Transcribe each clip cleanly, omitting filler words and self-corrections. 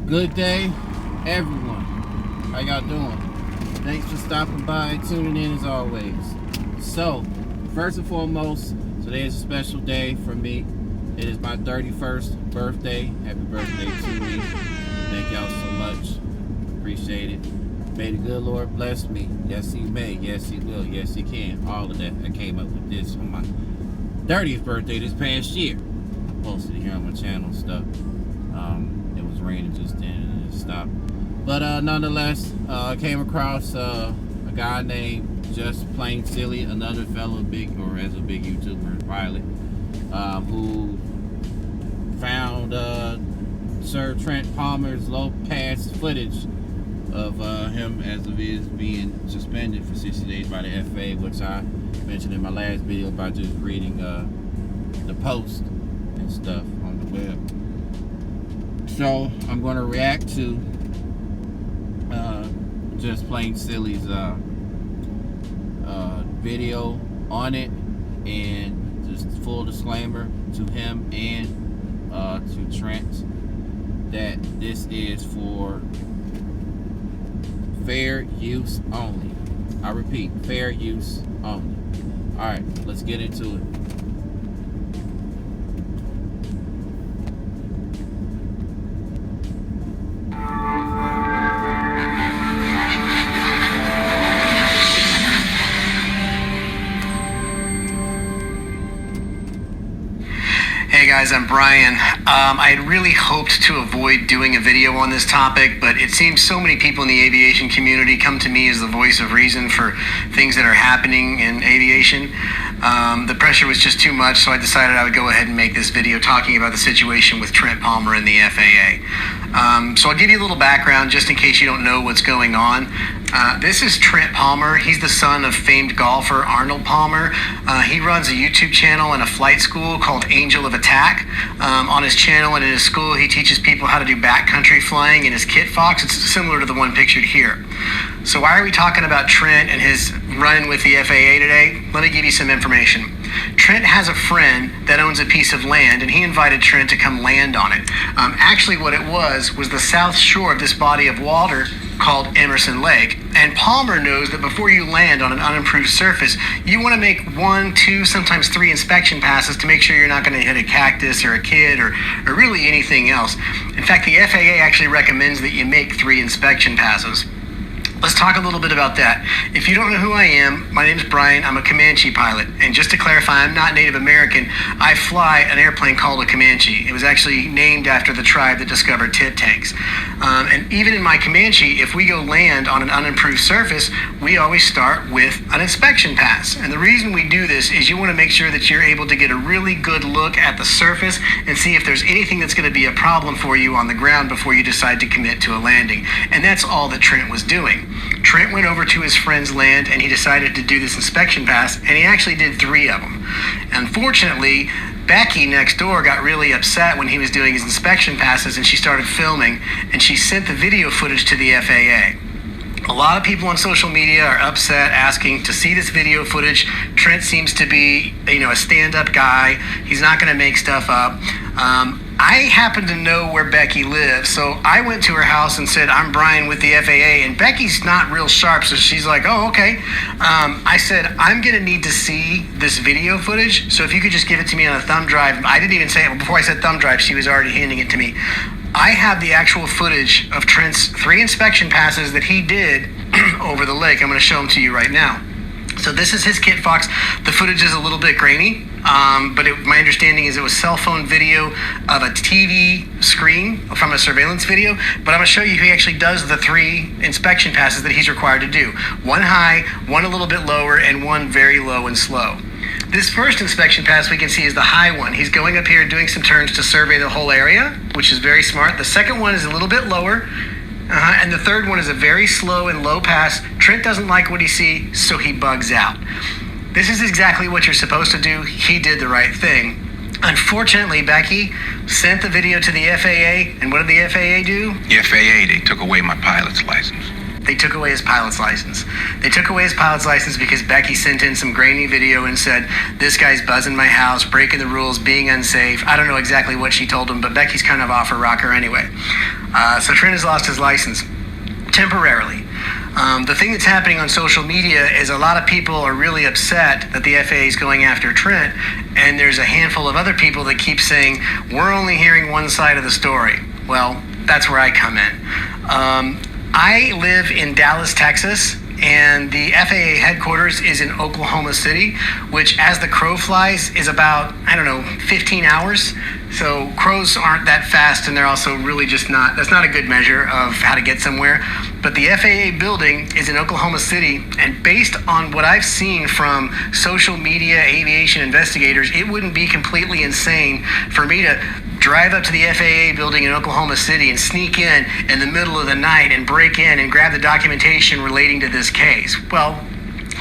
Good day, everyone. How y'all doing? Thanks for stopping by and tuning in as always. So, first and foremost, today is a special day for me. It is my 31st birthday. Happy birthday to me. Thank y'all so much. Appreciate it. May the good Lord bless me. Yes, He may. Yes, He will. Yes, He can. All of that. I came up with this on my 30th birthday this past year. I posted it here on my channel and stuff. It was raining just then and it stopped. But nonetheless, I came across a guy named Just Plain Silly, another fellow big YouTuber, pilot, who found Sir Trent Palmer's low pass footage of him as of his being suspended for 60 days by the FAA, which I mentioned in my last video by just reading the post and stuff on the web. So I'm going to react to Just Plain Silly's video on it, and just full disclaimer to him and to Trent that this is for fair use only. I repeat, fair use only. Alright, let's get into it. Hey guys, I'm Brian. I had really hoped to avoid doing a video on this topic, but it seems so many people in the aviation community come to me as the voice of reason for things that are happening in aviation. The pressure was just too much, so I decided I would go ahead and make this video talking about the situation with Trent Palmer and the FAA. So I'll give you a little background just in case you don't know what's going on. This is Trent Palmer. He's the son of famed golfer Arnold Palmer. He runs a YouTube channel and a flight school called Angel of Attack. On his channel and in his school, he teaches people how to do backcountry flying in his Kit Fox. It's similar to the one pictured here. So why are we talking about Trent and his run with the FAA today? Let me give you some information. Trent has a friend that owns a piece of land, and he invited Trent to come land on it. Actually, what it was the south shore of this body of water called Emerson Lake. And Palmer knows that before you land on an unimproved surface, you want to make 1, 2, sometimes 3 inspection passes to make sure you're not going to hit a cactus or a kid or really anything else. In fact, the FAA actually recommends that you make 3 inspection passes. Let's talk a little bit about that. If you don't know who I am, my name is Brian. I'm a Comanche pilot. And just to clarify, I'm not Native American. I fly an airplane called a Comanche. It was actually named after the tribe that discovered tit tanks. And even in my Comanche, if we go land on an unimproved surface, we always start with an inspection pass. And the reason we do this is you want to make sure that you're able to get a really good look at the surface and see if there's anything that's going to be a problem for you on the ground before you decide to commit to a landing. And that's all that Trent was doing. Trent went over to his friend's land and he decided to do this inspection pass, and he actually did 3 of them. Unfortunately, Becky next door got really upset when he was doing his inspection passes, and she started filming, and she sent the video footage to the FAA. A lot of people on social media are upset, asking to see this video footage. Trent seems to be, a stand-up guy. He's not going to make stuff up. I happen to know where Becky lives, so I went to her house and said, I'm Brian with the FAA, and Becky's not real sharp, so she's like, oh, okay. I said, I'm going to need to see this video footage, so if you could just give it to me on a thumb drive. I didn't even say it. Before I said thumb drive, she was already handing it to me. I have the actual footage of Trent's 3 inspection passes that he did over the lake. I'm going to show them to you right now. So this is his Kit Fox. The footage is a little bit grainy. but my understanding is it was cell phone video of a TV screen from a surveillance video. But I'm going to show you who actually does the 3 inspection passes that he's required to do. One high, one a little bit lower, and one very low and slow. This first inspection pass we can see is the high one. He's going up here and doing some turns to survey the whole area, which is very smart. The second one is a little bit lower. And the third one is a very slow and low pass. Trent doesn't like what he sees, so he bugs out. This is exactly what you're supposed to do. He did the right thing. Unfortunately, Becky sent the video to the FAA, and what did the FAA do? The FAA, they took away my pilot's license. They took away his pilot's license. They took away his pilot's license because Becky sent in some grainy video and said, this guy's buzzing my house, breaking the rules, being unsafe. I don't know exactly what she told him, but Becky's kind of off her rocker anyway. So Trent has lost his license temporarily. The thing that's happening on social media is a lot of people are really upset that the FAA is going after Trent, and there's a handful of other people that keep saying, we're only hearing one side of the story. Well, that's where I come in. I live in Dallas, Texas, and the FAA headquarters is in Oklahoma City, which, as the crow flies, is about, 15 hours. So crows aren't that fast, and they're also really just not, that's not a good measure of how to get somewhere. But the FAA building is in Oklahoma City, and based on what I've seen from social media aviation investigators, it wouldn't be completely insane for me to drive up to the FAA building in Oklahoma City and sneak in the middle of the night and break in and grab the documentation relating to this case. Well,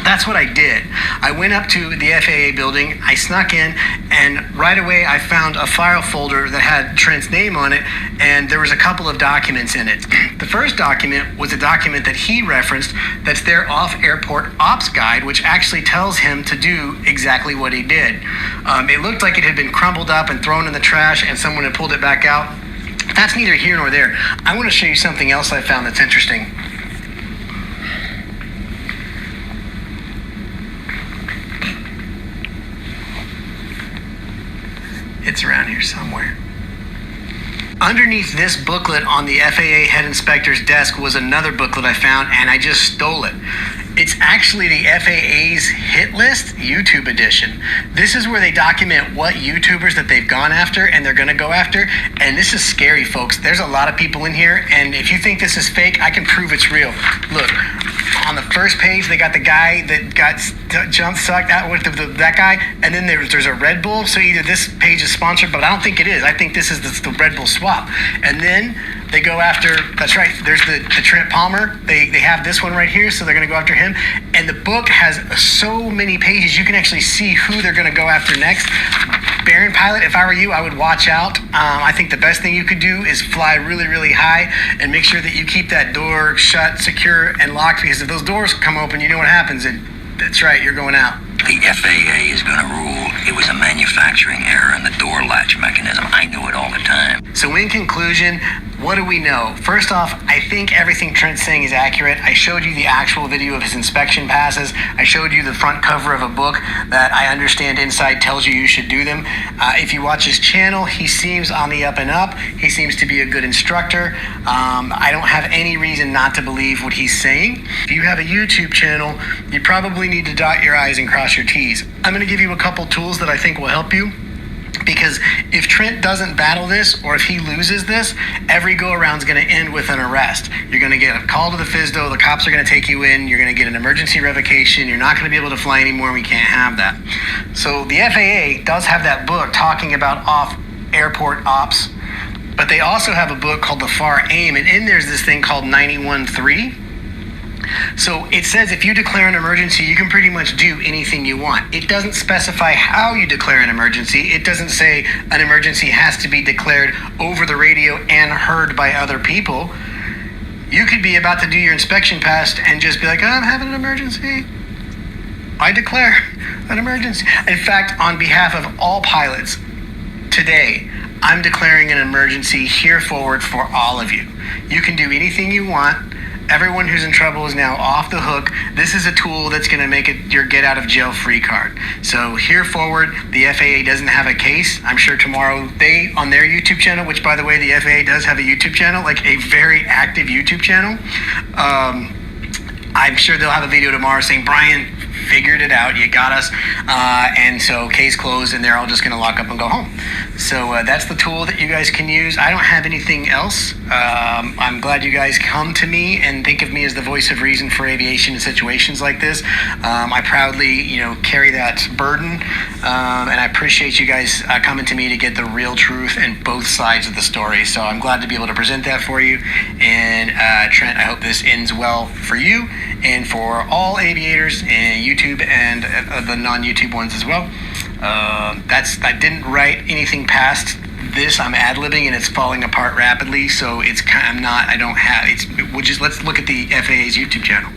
that's what I did. I went up to the FAA building, I snuck in, and right away I found a file folder that had Trent's name on it, and there was a couple of documents in it. The first document was a document that he referenced that's their off-airport ops guide, which actually tells him to do exactly what he did. It looked like it had been crumpled up and thrown in the trash, and someone had pulled it back out. That's neither here nor there. I want to show you something else I found that's interesting. It's around here somewhere. Underneath this booklet on the FAA head inspector's desk was another booklet I found, and I just stole it. It's actually the FAA's hit list YouTube edition. This is where they document what YouTubers that they've gone after and they're gonna go after. And this is scary, folks. There's a lot of people in here, and if you think this is fake, I can prove it's real. Look, on the first page, they got the guy that got jump sucked out with that guy, and then there's a Red Bull. So either this page is sponsored, but I don't think it is. I think this is the Red Bull swap. And then they go after, that's right, there's the Trent Palmer. They have this one right here, so they're gonna go after him. And the book has so many pages, you can actually see who they're gonna go after next. Baron Pilot, if I were you, I would watch out. I think the best thing you could do is fly really, really high and make sure that you keep that door shut, secure, and locked, because if those doors come open, you know what happens. That's right, you're going out. The FAA is going to rule it was a manufacturing error in the door latch mechanism. I knew it all the time. So in conclusion, what do we know? First off, I think everything Trent's saying is accurate. I showed you the actual video of his inspection passes. I showed you the front cover of a book that I understand inside tells you should do them. If you watch his channel, he seems on the up and up. He seems to be a good instructor. I don't have any reason not to believe what he's saying. If you have a YouTube channel, you probably need to dot your I's and cross your T's. I'm going to give you a couple tools that I think will help you. Because if Trent doesn't battle this, or if he loses this, every go-around is going to end with an arrest. You're going to get a call to the FSDO, the cops are going to take you in, you're going to get an emergency revocation, you're not going to be able to fly anymore, we can't have that. So the FAA does have that book talking about off-airport ops, but they also have a book called the FAR AIM, and in there's this thing called 91.3. So it says if you declare an emergency, you can pretty much do anything you want. It doesn't specify how you declare an emergency. It doesn't say an emergency has to be declared over the radio and heard by other people. You could be about to do your inspection pass and just be like, I'm having an emergency. I declare an emergency. In fact, on behalf of all pilots, today, I'm declaring an emergency here forward for all of you. You can do anything you want. Everyone who's in trouble is now off the hook. This is a tool that's going to make it your get out of jail free card. So here forward, the FAA doesn't have a case. I'm sure tomorrow they, on their YouTube channel, which by the way, the FAA does have a YouTube channel, like a very active YouTube channel. I'm sure they'll have a video tomorrow saying, Brian, figured it out. You got us. And so case closed, and they're all just going to lock up and go home. So that's the tool that you guys can use. I don't have anything else. I'm glad you guys come to me and think of me as the voice of reason for aviation in situations like this. I proudly, carry that burden, and I appreciate you guys coming to me to get the real truth and both sides of the story. So I'm glad to be able to present that for you. And Trent, I hope this ends well for you and for all aviators in YouTube and the non-YouTube ones as well. I didn't write anything past this. I'm ad-libbing and it's falling apart rapidly, so let's look at the FAA's YouTube channel.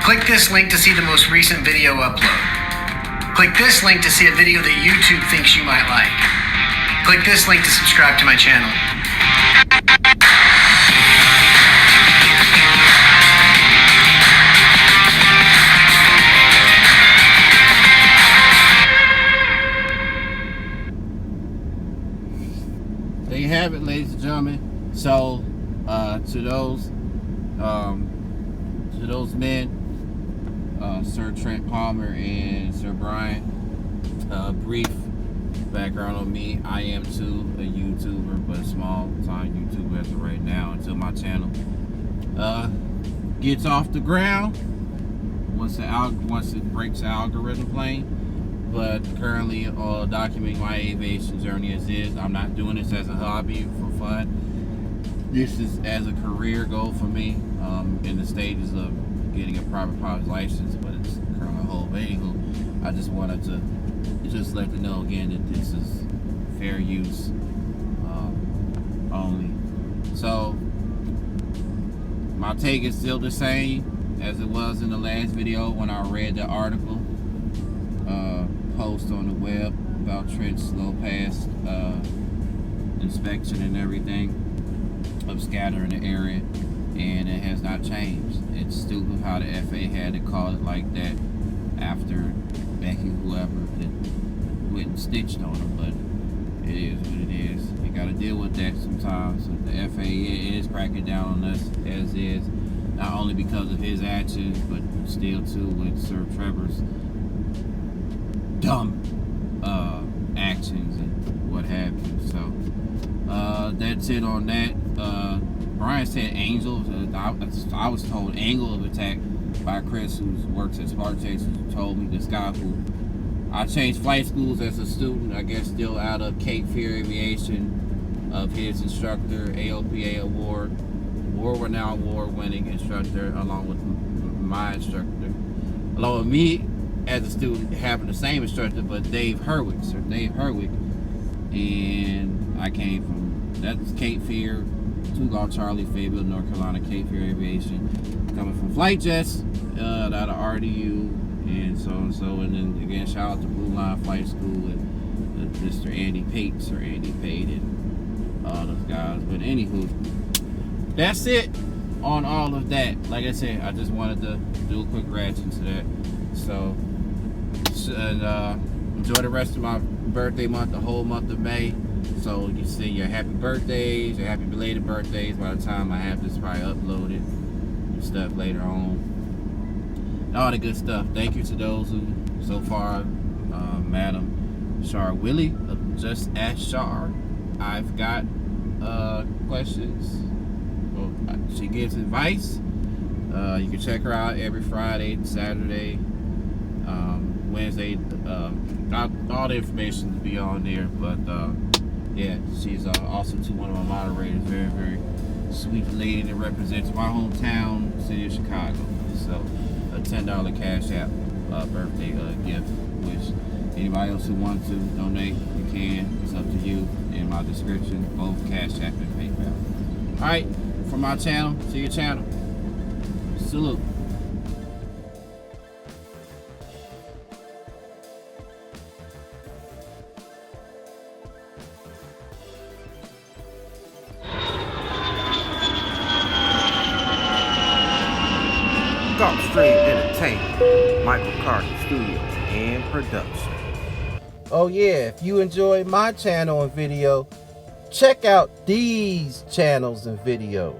Click this link to see the most recent video upload. Click this link to see a video that YouTube thinks you might like. Click this link to subscribe to my channel. There you have it, ladies and gentlemen. So, to those men, Sir Trent Palmer and Sir Brian, brief background on me. I am too a YouTuber, but a small time YouTuber as of right now, until my channel gets off the ground once it breaks the algorithm plane. But currently documenting my aviation journey as is. I'm not doing this as a hobby for fun. This is as a career goal for me, in the stages of getting a private pilot's license, but it's currently a whole. But anywho, I just wanted to let you know again that this is fair use only. So my take is still the same as it was in the last video when I read the article post on the web about Trent's low pass inspection and everything of scatter in the area, and it has not changed. It's stupid how the FAA had to call it like that after Becky whoever went and stitched on him, but it is what it is. You got to deal with that sometimes. The FAA is cracking down on us as is, not only because of his actions, but still too with Sir Trevor's dumb actions and what have you. So that's it on that. Brian said angels. I was told angle of attack by Chris, who works at Spartex, who told me, this guy who I changed flight schools as a student, I guess still out of Cape Fear Aviation, of his instructor, AOPA world-renowned award-winning instructor, along with my instructor, along with me as a student having the same instructor, but Dave Herwick, and I came from, that's Cape Fear, 2 Golf Charlie, Fayetteville, North Carolina, Cape Fear Aviation, coming from Flight Jets, out of RDU, and so, and then again, shout out to Blue Line Flight School with Mr. Andy Pates, or Andy Pate, and all those guys. But anywho, that's it on all of that. Like I said, I just wanted to do a quick reaction to that. So, enjoy the rest of my birthday month, the whole month of May. So you see your happy birthdays, your happy belated birthdays by the time I have this probably uploaded and stuff later on. All the good stuff. Thank you to those who so far, Madam Char Willie, just ask Char. I've got questions. Well, she gives advice. You can check her out every Friday, Saturday, Wednesday. All the information to be on there, but yeah, she's also one of my moderators. Very, very sweet lady that represents my hometown, city of Chicago. So a $10 Cash App birthday gift, which Anybody else who wants to donate, you can. It's up to you. In my description, both Cash App and PayPal. Alright, from my channel to your channel. Salute. Gulfstream Entertainment, Michael Carter Studios and Production. Oh yeah, if you enjoyed my channel and video, check out these channels and videos.